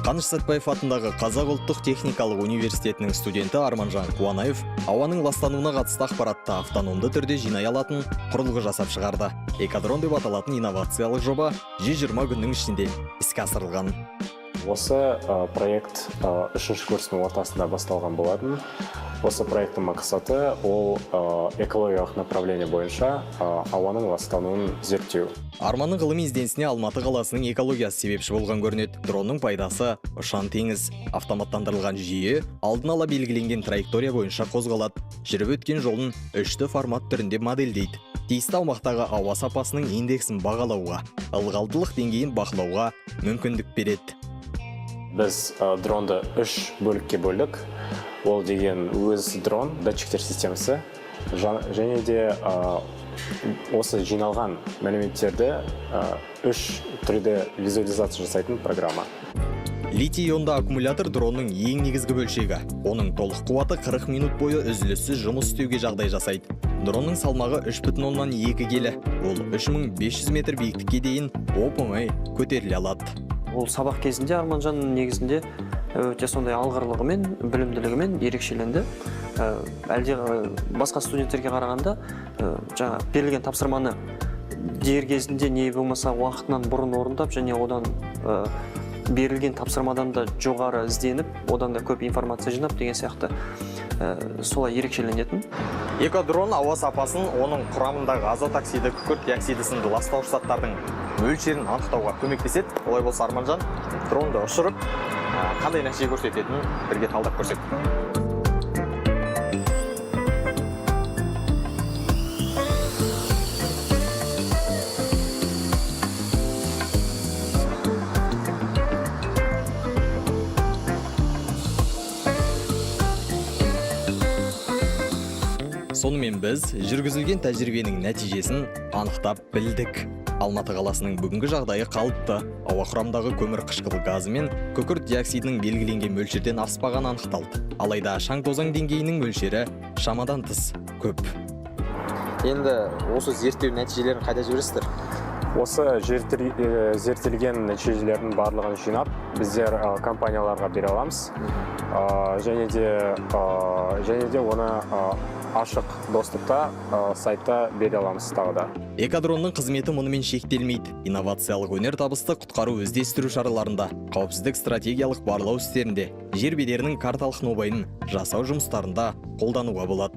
Қаныш Сәтбаев атындағы Қазақ ұлттық техникалық университетінің студенті Арманжан Қуанаев ауаның ластануына қатысты ақпаратты автономды түрде жинай алатын құрылғы жасап шығарды. Экодрон деп аталатын инновациялық жоба 120 күннің ішінде іске асырылған. Осы проект 3-ші курстың ортасында басталған болатын. Осы проекттің мақсаты ол экологиялық направление бойынша ауаның ластануын зерттеу. Арманның ғылыми ізденісіне Алматы қаласының экологиясы себепші болған көрінеді. Дронның пайдасы ұшан теңіз, автоматтандырылған жүйе алдын ала белгіленген траектория бойынша қозғалады. Жүріп өткен жолын 3D формат түрінде модельдейді. Тиісті аумақтағы ауа сапасының индексін бағалауға, ылғалдылық деңгейін бақылауға мүмкіндік береді. Біз дронды 3 бөлікке бөлдік. Ол деген өз дрон, датчиктер системасы, және де осы жиналған мәліметтерді 3 түрде визуализация жасайтын программа. Литий-ионды аккумулятор дронның ең негізгі бөлшегі. Оның толық қуаты 40 минут бойы үзіліссіз жұмыс істеуге жағдай жасайды. Дронның салмағы 3,2 келі. Ол 3500 метр биіктікке дейін оп-оңай көтеріле алады. Ол сабақ кезінде Арманжанның негізінде өте сондай алғырлығымен, білімділігімен ерекшеленді. Әлде басқа студенттерге қарағанда жаңа берілген тапсырманы дер кезінде не болмаса уақытынан бұрын орындап, және одан берілген тапсырмадан да жоғары ізденіп, одан да көп информация жинап деген сияқты солай ерекшеленетін. Экодрон ауа сапасын, оның құрамындағы азот оксиді, күкірт диоксиді сынды ластауыш заттардың мөлшерін анықтауға көмектеседі. Олай болса Арманжан дронды ұшырып, қандай нәтиже көрсететінін бірге талдап көрсетті. Сонымен біз жүргізілген тәжірибенің нәтижесін анықтап білдік. Алматы қаласының бүгінгі жағдайы қалыпты. Ауа құрамдағы көмір қышқыл газы мен күкірт диоксидінің белгіленген мөлшерден аспаған анықталды. Алайда шаң-тозаң деңгейінің мөлшері шамадан тыс көп. Енді осы зерттеу нәтижелерін қайда жібересіздер? Осы зерттелген нәтижелердің барлығын жинап, біздер компанияларға бере аламыз. Және де оны ашық доступта сайтта бере аламыз тағы да. Экодронның қызметі мұнымен шектелмейді. Инновациялық өнер табысты құтқару іздестіру шараларында, қауіпсіздік стратегиялық барлау істерінде, жер бедерінің карталық нобайын жасау жұмыстарында қолдануға болады.